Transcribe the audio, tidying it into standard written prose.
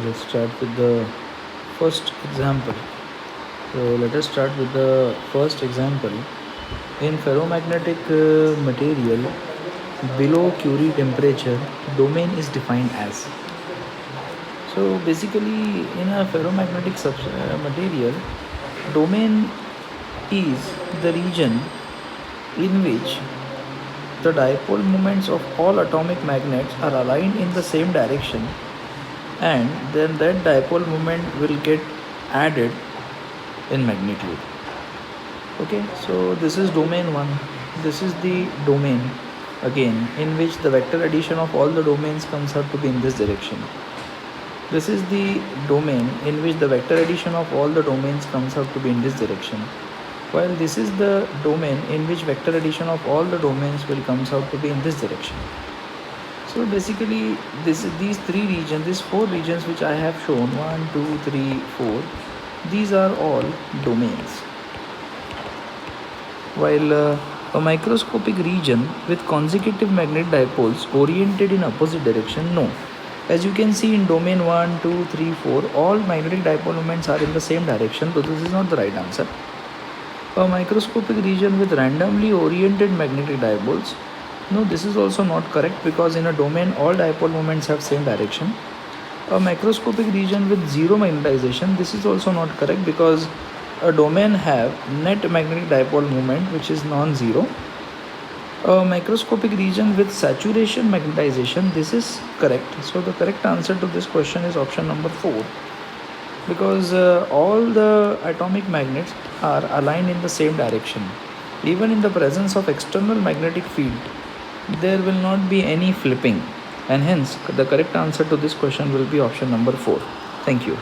let's start with the first example. So let us start with the first example. In ferromagnetic material, below Curie temperature, domain is defined as. So basically, in a ferromagnetic material, domain is the region in which the dipole moments of all atomic magnets are aligned in the same direction, and then that dipole moment will get added in magnitude. Okay, so this is domain 1. This is the domain again in which the vector addition of all the domains comes out to be in this direction. This is the domain in which the vector addition of all the domains comes out to be in this direction, while this is the domain in which vector addition of all the domains will comes out to be in this direction. So basically these four regions which I have shown, 1, 2, 3, 4, these are all domains. While a microscopic region with consecutive magnetic dipoles oriented in opposite direction, no. As you can see in domain 1, 2, 3, 4, all magnetic dipole moments are in the same direction, so this is not the right answer. A microscopic region with randomly oriented magnetic dipoles, no, this is also not correct, because in a domain all dipole moments have same direction. A microscopic region with zero magnetization, this is also not correct, because a domain have net magnetic dipole moment which is non-zero. A microscopic region with saturation magnetization, this is correct. So the correct answer to this question is option number 4, because all the atomic magnets are aligned in the same direction. Even in the presence of external magnetic field, there will not be any flipping, and hence the correct answer to this question will be option number 4. Thank you.